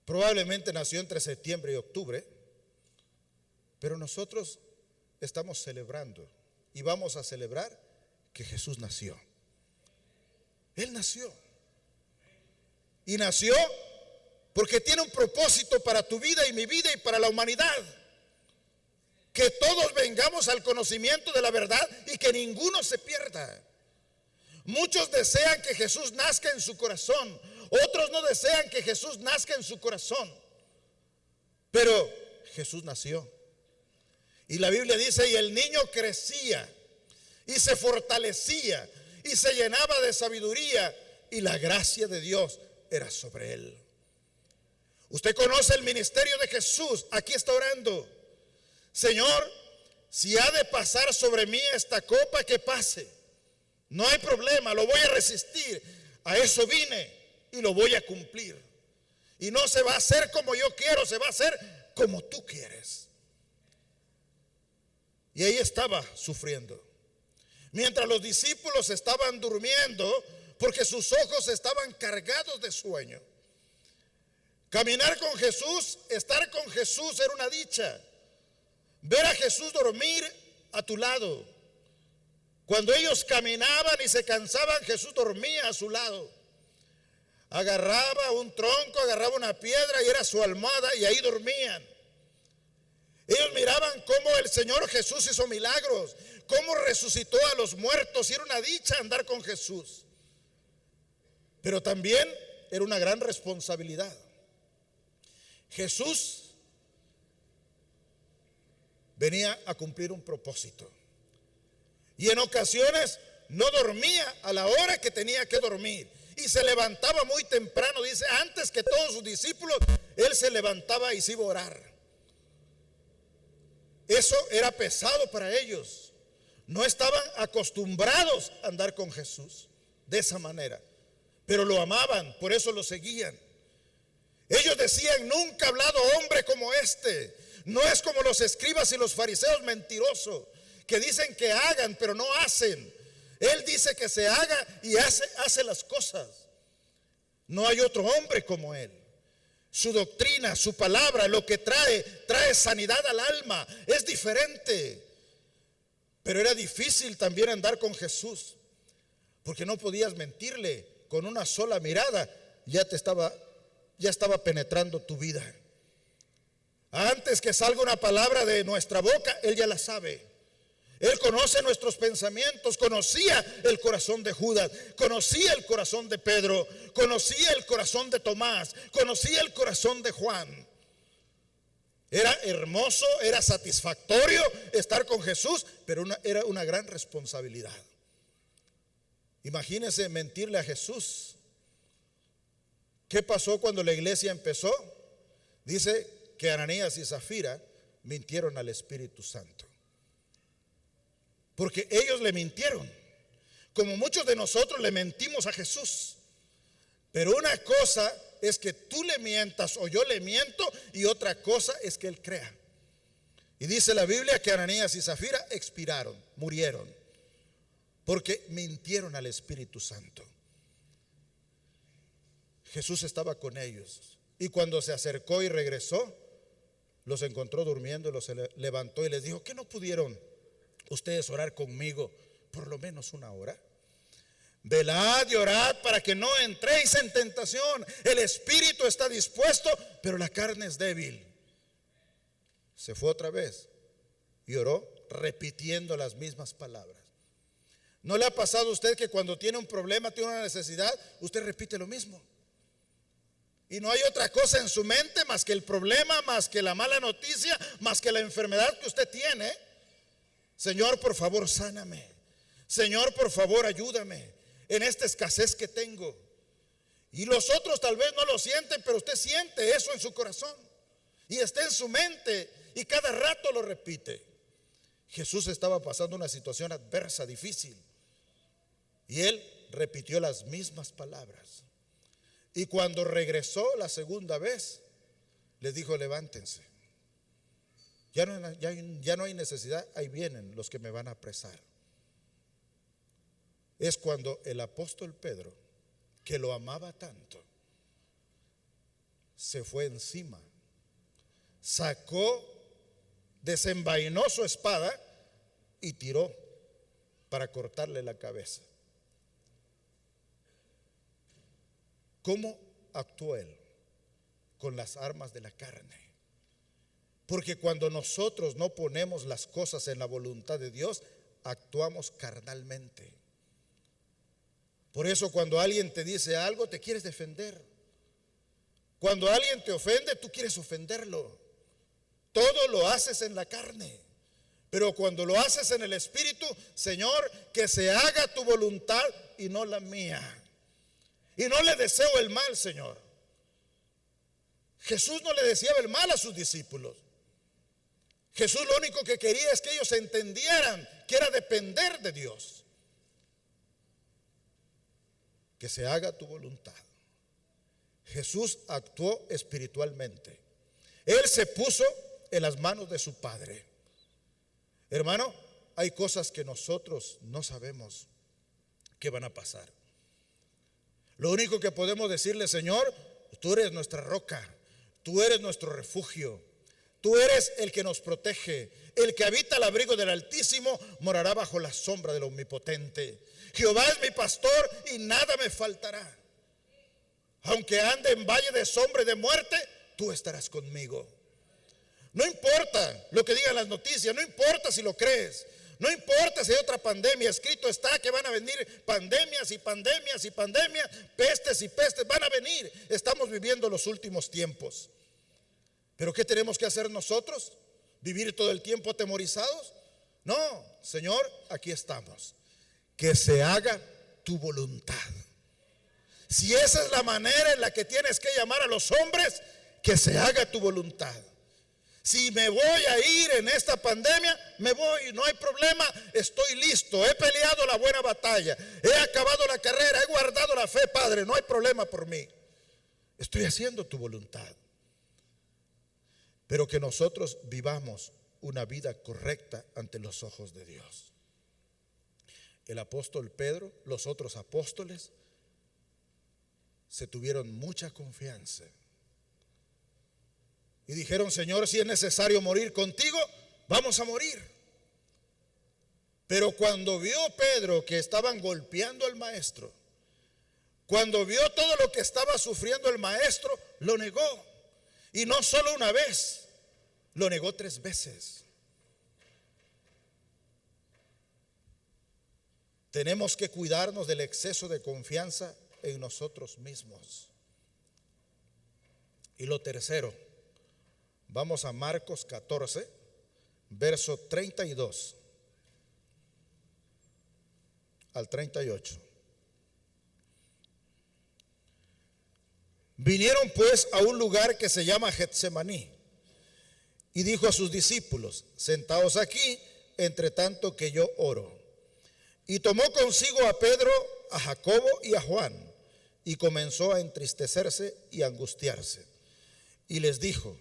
probablemente nació entre septiembre y octubre, pero nosotros estamos celebrando y vamos a celebrar que Jesús nació. Él nació. Y nació porque tiene un propósito para tu vida y mi vida y para la humanidad. Que todos vengamos al conocimiento de la verdad y que ninguno se pierda. Muchos desean que Jesús nazca en su corazón, otros no desean que Jesús nazca en su corazón, pero Jesús nació. Y la Biblia dice: y el niño crecía y se fortalecía y se llenaba de sabiduría, y la gracia de Dios era sobre él. Usted conoce el ministerio de Jesús. Aquí está orando: Señor, si ha de pasar sobre mí esta copa, que pase. No hay problema, lo voy a resistir. A eso vine y lo voy a cumplir. Y no se va a hacer como yo quiero, se va a hacer como tú quieres. Y ahí estaba sufriendo. Mientras los discípulos estaban durmiendo, porque sus ojos estaban cargados de sueño. Caminar con Jesús, estar con Jesús era una dicha. Ver a Jesús dormir a tu lado. Cuando ellos caminaban y se cansaban, Jesús dormía a su lado. Agarraba un tronco, agarraba una piedra y era su almohada, y ahí dormían. Ellos miraban cómo el Señor Jesús hizo milagros, cómo resucitó a los muertos, y era una dicha andar con Jesús. Pero también era una gran responsabilidad. Jesús venía a cumplir un propósito. Y en ocasiones no dormía a la hora que tenía que dormir. Y se levantaba muy temprano. Dice, antes que todos sus discípulos, él se levantaba y se iba a orar. Eso era pesado para ellos. No estaban acostumbrados a andar con Jesús de esa manera. Pero lo amaban, por eso lo seguían. Ellos decían: nunca ha hablado hombre como este. No es como los escribas y los fariseos mentirosos, que dicen que hagan, pero no hacen. Él dice que se haga y hace las cosas. No hay otro hombre como él. Su doctrina, su palabra, lo que trae sanidad al alma. Es diferente. Pero era difícil también andar con Jesús, porque no podías mentirle. Con una sola mirada ya estaba penetrando tu vida. Antes que salga una palabra de nuestra boca, él ya la sabe. Él conoce nuestros pensamientos, conocía el corazón de Judas, conocía el corazón de Pedro, conocía el corazón de Tomás, conocía el corazón de Juan. Era hermoso, era satisfactorio estar con Jesús, pero era una gran responsabilidad. Imagínense mentirle a Jesús. ¿Qué pasó cuando la iglesia empezó? Dice que Ananías y Zafira mintieron al Espíritu Santo. Porque ellos le mintieron, como muchos de nosotros le mentimos a Jesús. Pero una cosa es que tú le mientas o yo le miento, y otra cosa es que él crea. Y dice la Biblia que Ananías y Zafira expiraron, murieron, porque mintieron al Espíritu Santo. Jesús estaba con ellos, y cuando se acercó y regresó, los encontró durmiendo, los levantó y les dijo: ¿qué no pudieron ustedes orar conmigo por lo menos una hora? Velad y orad para que no entréis en tentación. El espíritu está dispuesto, pero la carne es débil. Se fue otra vez y oró repitiendo las mismas palabras. ¿No le ha pasado a usted que cuando tiene un problema, tiene una necesidad, usted repite lo mismo? Y no hay otra cosa en su mente más que el problema, más que la mala noticia, más que la enfermedad que usted tiene. Señor, por favor, sáname. Señor, por favor, ayúdame en esta escasez que tengo. Y los otros tal vez no lo sienten, pero usted siente eso en su corazón y está en su mente y cada rato lo repite. Jesús estaba pasando una situación adversa, difícil, y él repitió las mismas palabras. Y cuando regresó la segunda vez, les dijo: levántense. Ya no hay necesidad, ahí vienen los que me van a apresar. Es cuando el apóstol Pedro, que lo amaba tanto, se fue encima, sacó, desenvainó su espada y tiró para cortarle la cabeza. ¿Cómo actuó él? Con las armas de la carne. Porque cuando nosotros no ponemos las cosas en la voluntad de Dios, actuamos carnalmente. Por eso cuando alguien te dice algo, te quieres defender. Cuando alguien te ofende, tú quieres ofenderlo. Todo lo haces en la carne. Pero cuando lo haces en el Espíritu: Señor, que se haga tu voluntad y no la mía. Y no le deseo el mal, Señor. Jesús no le deseaba el mal a sus discípulos. Jesús lo único que quería es que ellos entendieran que era depender de Dios. Que se haga tu voluntad. Jesús actuó espiritualmente. Él se puso en las manos de su Padre. Hermano, hay cosas que nosotros no sabemos que van a pasar. Lo único que podemos decirle: Señor, tú eres nuestra roca, tú eres nuestro refugio, tú eres el que nos protege. El que habita al abrigo del Altísimo morará bajo la sombra del Omnipotente. Jehová es mi pastor y nada me faltará. Aunque ande en valle de sombra y de muerte, tú estarás conmigo. No importa lo que digan las noticias, no importa si lo crees, no importa si hay otra pandemia. Escrito está que van a venir pandemias y pandemias y pandemias, pestes y pestes, van a venir. Estamos viviendo los últimos tiempos. ¿Pero qué tenemos que hacer nosotros? ¿Vivir todo el tiempo atemorizados? No, Señor, aquí estamos. Que se haga tu voluntad. Si esa es la manera en la que tienes que llamar a los hombres, que se haga tu voluntad. Si me voy a ir en esta pandemia, me voy, no hay problema, estoy listo, he peleado la buena batalla, he acabado la carrera, he guardado la fe, Padre, no hay problema por mí. Estoy haciendo tu voluntad. Pero que nosotros vivamos una vida correcta ante los ojos de Dios. El apóstol Pedro, los otros apóstoles, se tuvieron mucha confianza. Y dijeron: Señor, si es necesario morir contigo, vamos a morir. Pero cuando vio Pedro que estaban golpeando al maestro, cuando vio todo lo que estaba sufriendo el maestro, lo negó. Y no solo una vez, lo negó 3 veces. Tenemos que cuidarnos del exceso de confianza en nosotros mismos. Y lo tercero, vamos a Marcos 14, verso 32 al 38. Vinieron pues a un lugar que se llama Getsemaní, y dijo a sus discípulos: sentaos aquí, entre tanto que yo oro. Y tomó consigo a Pedro, a Jacobo y a Juan, y comenzó a entristecerse y a angustiarse. Y les dijo: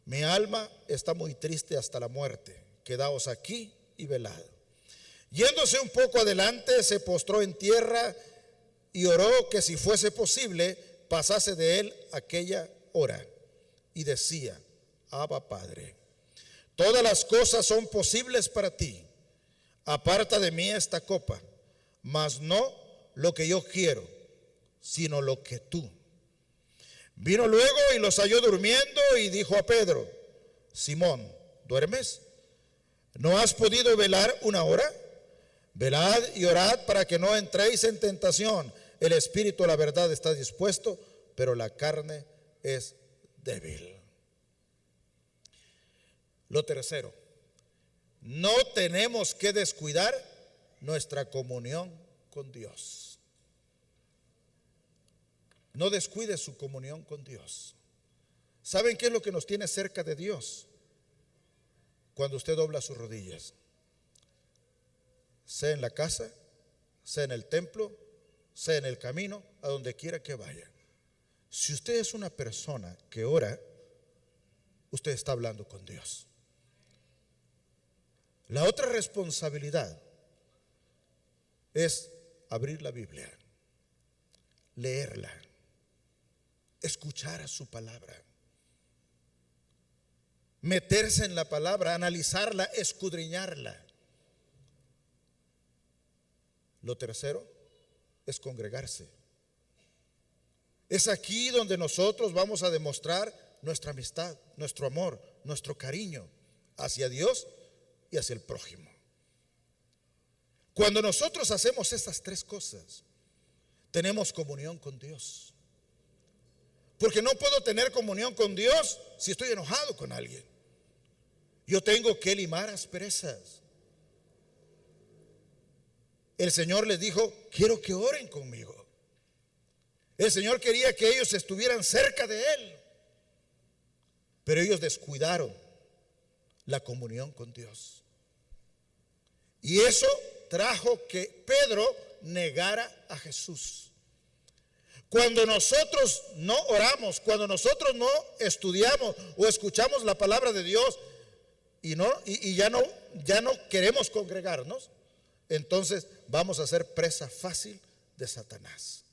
mi alma está muy triste hasta la muerte, quedaos aquí y velad. Yéndose un poco adelante, se postró en tierra y oró que si fuese posible pasase de él aquella hora. Y decía: Abba, Padre, todas las cosas son posibles para ti. Aparta de mí esta copa, mas no lo que yo quiero, sino lo que tú. Vino luego y los halló durmiendo y dijo a Pedro: Simón, ¿duermes? ¿No has podido velar una hora? Velad y orad para que no entréis en tentación. El espíritu, la verdad, está dispuesto, pero la carne es débil. Lo tercero, no tenemos que descuidar nuestra comunión con Dios. No descuide su comunión con Dios. ¿Saben qué es lo que nos tiene cerca de Dios? Cuando usted dobla sus rodillas, sea en la casa, sea en el templo, sea en el camino, a donde quiera que vaya. Si usted es una persona que ora, usted está hablando con Dios. La otra responsabilidad es abrir la Biblia, leerla, escuchar su palabra, meterse en la palabra, analizarla, escudriñarla. Lo tercero es congregarse. Es aquí donde nosotros vamos a demostrar nuestra amistad, nuestro amor, nuestro cariño hacia Dios y hacia el prójimo. Cuando nosotros hacemos estas tres cosas, tenemos comunión con Dios. Porque no puedo tener comunión con Dios si estoy enojado con alguien. Yo tengo que limar asperezas. El Señor les dijo: quiero que oren conmigo. El Señor quería que ellos estuvieran cerca de Él, pero ellos descuidaron la comunión con Dios. Y eso trajo que Pedro negara a Jesús. Cuando nosotros no oramos, cuando nosotros no estudiamos o escuchamos la palabra de Dios y ya no queremos congregarnos, entonces vamos a ser presa fácil de Satanás.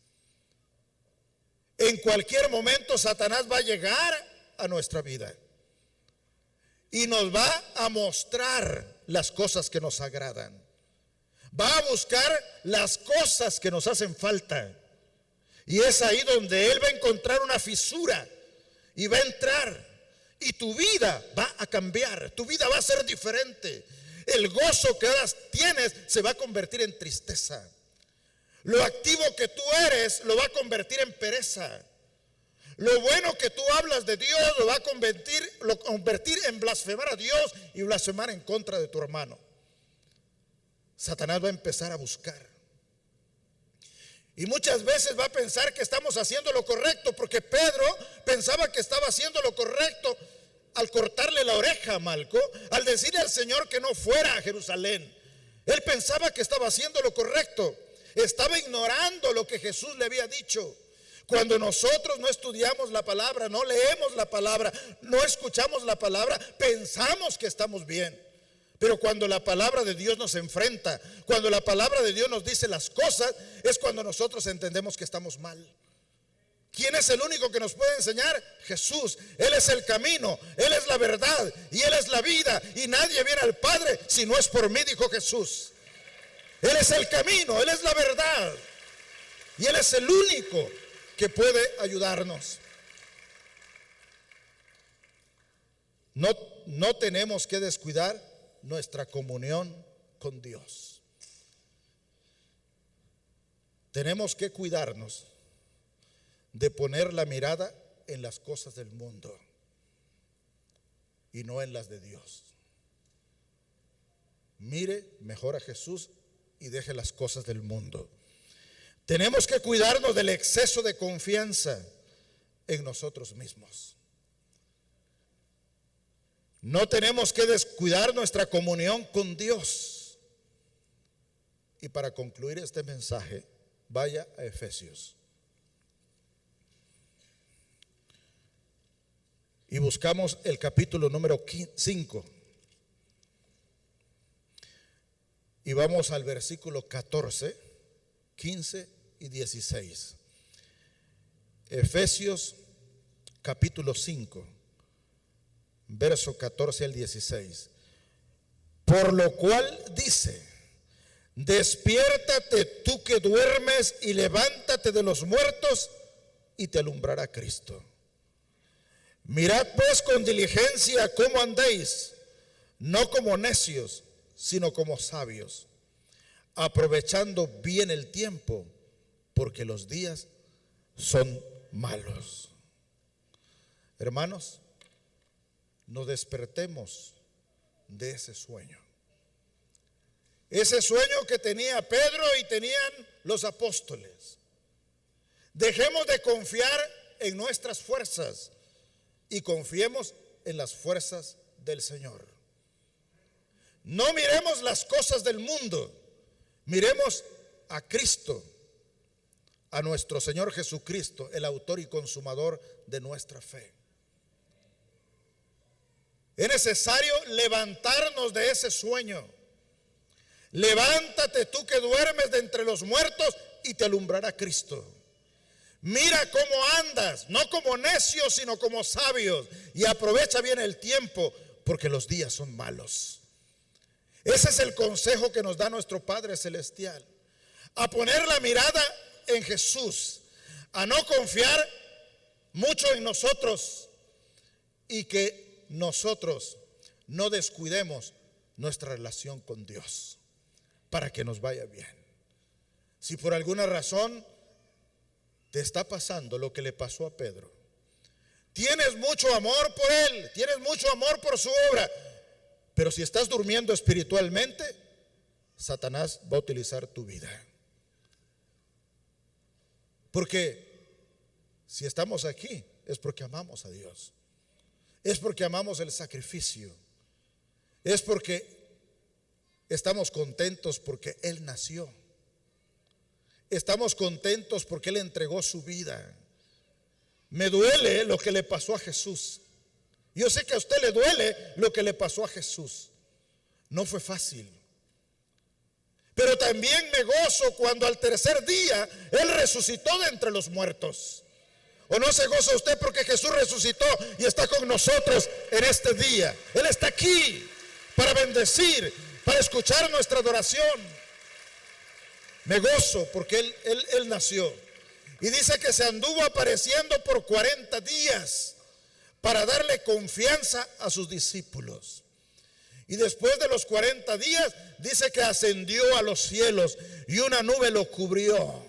En cualquier momento Satanás va a llegar a nuestra vida y nos va a mostrar las cosas que nos agradan. Va a buscar las cosas que nos hacen falta. Y es ahí donde él va a encontrar una fisura y va a entrar. Y tu vida va a cambiar, tu vida va a ser diferente. El gozo que ahora tienes se va a convertir en tristeza. Lo activo que tú eres lo va a convertir en pereza. Lo bueno que tú hablas de Dios lo va a convertir en blasfemar a Dios y blasfemar en contra de tu hermano. Satanás va a empezar a buscar. Y muchas veces va a pensar que estamos haciendo lo correcto, porque Pedro pensaba que estaba haciendo lo correcto al cortarle la oreja a Malco, al decirle al Señor que no fuera a Jerusalén. Él pensaba que estaba haciendo lo correcto, estaba ignorando lo que Jesús le había dicho. Cuando nosotros no estudiamos la palabra, no leemos la palabra, no escuchamos la palabra, pensamos que estamos bien. Pero cuando la palabra de Dios nos enfrenta, cuando la palabra de Dios nos dice las cosas, es cuando nosotros entendemos que estamos mal. ¿Quién es el único que nos puede enseñar? Jesús. Él es el camino, Él es la verdad y Él es la vida. Y nadie viene al Padre si no es por mí, dijo Jesús. Él es el camino, Él es la verdad y Él es el único que puede ayudarnos. No tenemos que descuidar nuestra comunión con Dios. tenemos que cuidarnos de poner la mirada en las cosas del mundo y no en las de Dios. Mire mejor a Jesús y deje las cosas del mundo. Tenemos que cuidarnos del exceso de confianza en nosotros mismos. No tenemos que descuidar nuestra comunión con Dios. Y para concluir este mensaje, vaya a Efesios. Y buscamos el capítulo número 5. Y vamos al versículo 14, 15 y 16. Efesios capítulo 5, verso 14 al 16. Por lo cual dice: despiértate tú que duermes y levántate de los muertos y te alumbrará Cristo. Mirad pues con diligencia cómo andéis, no como necios, sino como sabios, aprovechando bien el tiempo, porque los días son malos. Hermanos, nos despertemos de ese sueño. Ese sueño que tenía Pedro y tenían los apóstoles. Dejemos de confiar en nuestras fuerzas y confiemos en las fuerzas del Señor. No miremos las cosas del mundo, miremos a Cristo, a nuestro Señor Jesucristo, el autor y consumador de nuestra fe. Es necesario levantarnos de ese sueño. Levántate tú que duermes de entre los muertos y te alumbrará Cristo. Mira cómo andas, no como necios, sino como sabios, y aprovecha bien el tiempo, porque los días son malos. Ese es el consejo que nos da nuestro Padre Celestial: a poner la mirada en Jesús, a no confiar mucho en nosotros y que nosotros no descuidemos nuestra relación con Dios para que nos vaya bien. Si por alguna razón te está pasando lo que le pasó a Pedro, tienes mucho amor por él, tienes mucho amor por su obra, pero si estás durmiendo espiritualmente, Satanás va a utilizar tu vida. Porque si estamos aquí es porque amamos a Dios, es porque amamos el sacrificio, es porque estamos contentos porque Él nació, estamos contentos porque Él entregó su vida. Me duele lo que le pasó a Jesús. Yo sé que a usted le duele lo que le pasó a Jesús. No fue fácil. Pero también me gozo cuando al tercer día Él resucitó de entre los muertos. ¿O no se goza usted porque Jesús resucitó y está con nosotros en este día? Él está aquí para bendecir, para escuchar nuestra adoración. Me gozo porque Él nació. Y dice que se anduvo apareciendo por 40 días para darle confianza a sus discípulos. Y después de los 40 días dice que ascendió a los cielos y una nube lo cubrió.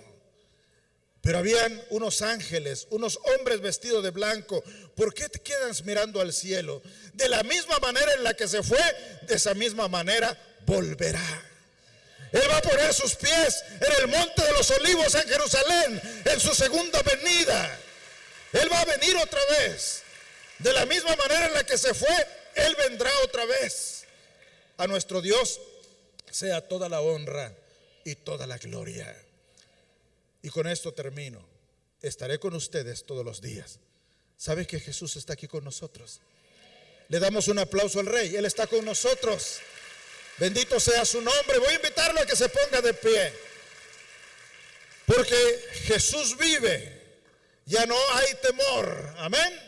Pero habían unos ángeles, unos hombres vestidos de blanco. ¿Por qué te quedas mirando al cielo? De la misma manera en la que se fue, de esa misma manera volverá. Él va a poner sus pies en el monte de los olivos en Jerusalén, en su segunda venida. Él va a venir otra vez. De la misma manera en la que se fue, Él vendrá otra vez. A nuestro Dios sea toda la honra y toda la gloria. Y con esto termino. Estaré con ustedes todos los días. ¿Sabe que Jesús está aquí con nosotros? Le damos un aplauso al Rey. Él está con nosotros. Bendito sea su nombre. Voy a invitarlo a que se ponga de pie. Porque Jesús vive. Ya no hay temor. Amén.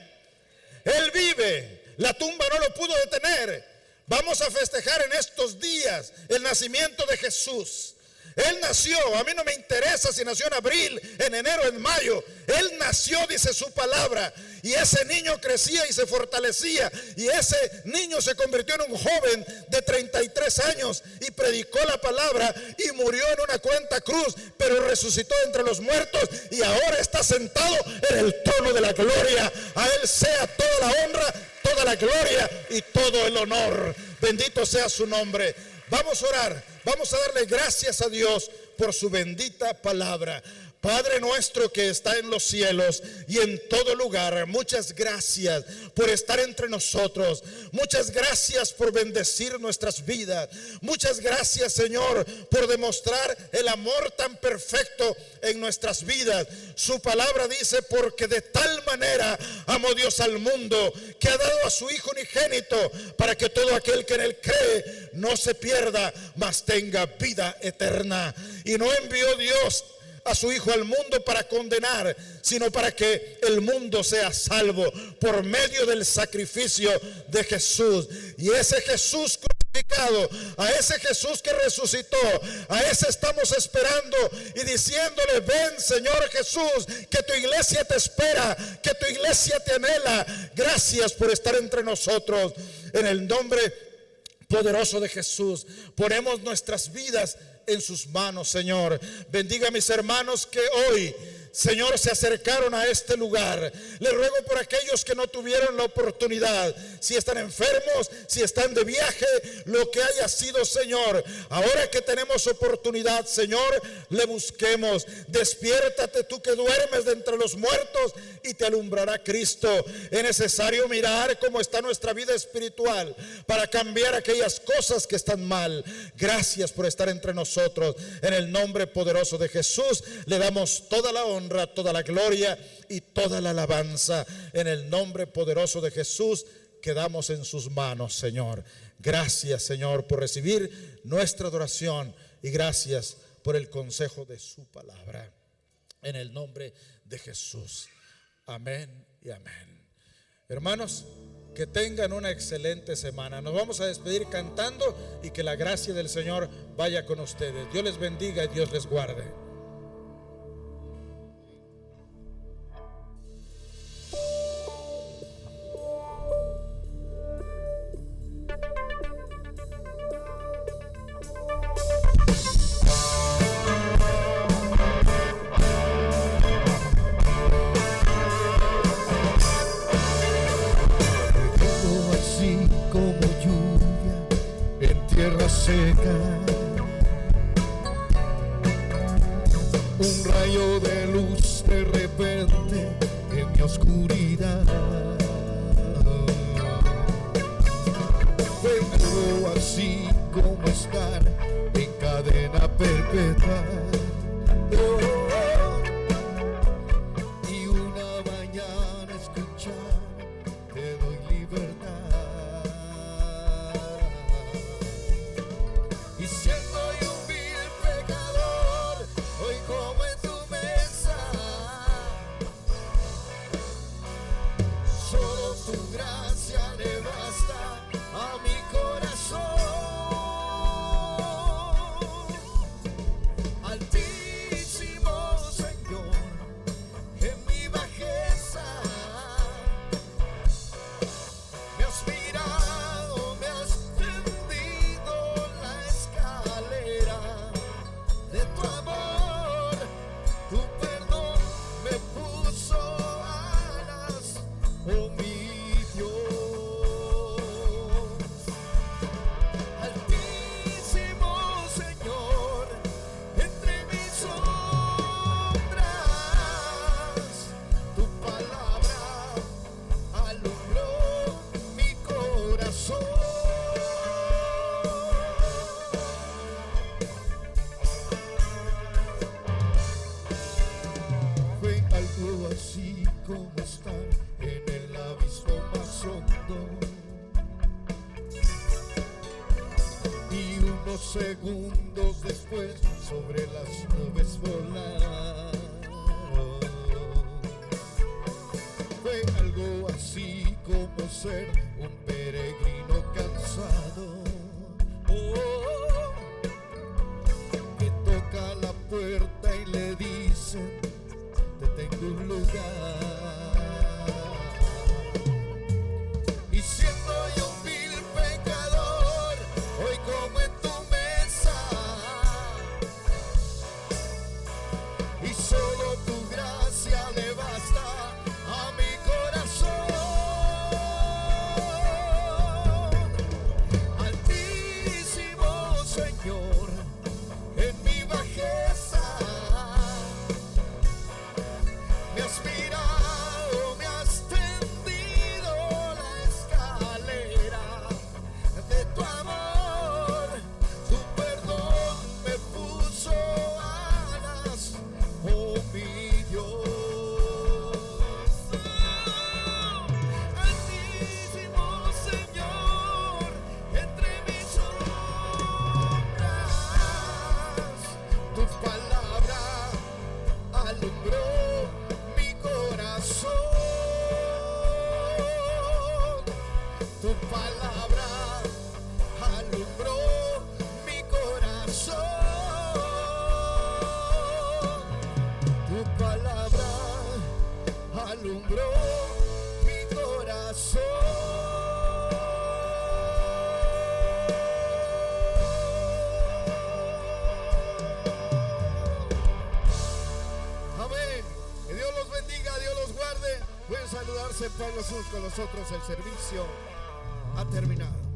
Él vive. La tumba no lo pudo detener. Vamos a festejar en estos días el nacimiento de Jesús. Él nació, a mí no me interesa si nació en abril, en enero, en mayo. Él nació, dice su palabra, y ese niño crecía y se fortalecía, y ese niño se convirtió en un joven de 33 años y predicó la palabra y murió en una cruenta cruz, pero resucitó entre los muertos y ahora está sentado en el trono de la gloria. A Él sea toda la honra, toda la gloria y todo el honor. Bendito sea su nombre. Vamos a orar, vamos a darle gracias a Dios por su bendita palabra. Padre nuestro que está en los cielos y en todo lugar, muchas gracias por estar entre nosotros. Muchas gracias por bendecir nuestras vidas. Muchas gracias, Señor, por demostrar el amor tan perfecto en nuestras vidas. Su palabra dice: porque de tal manera amó Dios al mundo, que ha dado a su Hijo unigénito, para que todo aquel que en Él cree no se pierda, mas tenga vida eterna. Y no envió Dios a su Hijo al mundo para condenar, sino para que el mundo sea salvo por medio del sacrificio de Jesús. Y ese Jesús crucificado, a ese Jesús que resucitó, a ese estamos esperando y diciéndole: ven, Señor Jesús, que tu iglesia te espera, que tu iglesia te anhela. Gracias por estar entre nosotros. En el nombre poderoso de Jesús, ponemos nuestras vidas en sus manos, Señor. Bendiga a mis hermanos que hoy, Señor, se acercaron a este lugar. Le ruego por aquellos que no tuvieron la oportunidad, si están enfermos, si están de viaje, lo que haya sido, Señor, ahora que tenemos oportunidad, Señor, le busquemos. Despiértate tú que duermes de entre los muertos y te alumbrará Cristo. Es necesario mirar cómo está nuestra vida espiritual para cambiar aquellas cosas que están mal. Gracias por estar entre nosotros. En el nombre poderoso de Jesús le damos toda la honra, toda la gloria y toda la alabanza. En el nombre poderoso de Jesús quedamos en sus manos, Señor. Gracias, Señor, por recibir nuestra adoración y gracias por el consejo de su palabra. En el nombre de Jesús. Amén y amén. Hermanos, que tengan una excelente semana. Nos vamos a despedir cantando y que la gracia del Señor vaya con ustedes. Dios les bendiga y Dios les guarde. Seca, un rayo de luz de repente en mi oscuridad. Fue algo así como estar en cadena perpetua. Y una mañana escuchar: te doy libertad. Y siendo yo un vil pecador, hoy como en tu mesa, solo tu gracia le basta a mi corazón. Altísimo Señor, en mi bajeza me has mirado, me has tendido la escalera de tu amor. Tu perdón me puso alas, oh mi Dios. Altísimo Señor, entre mis sombras tu palabra alumbró mi corazón. Fue algo así como estar en el abismo más hondo, y unos segundos después sobre las nubes volar. Fue algo así como ser un peregrino cansado, que toca Tu palabra alumbró mi corazón. Tu palabra alumbró mi corazón. Amén. Que Dios los bendiga, Dios los guarde. Pueden saludarse, Pablo Jesús con nosotros. El servicio ha terminado.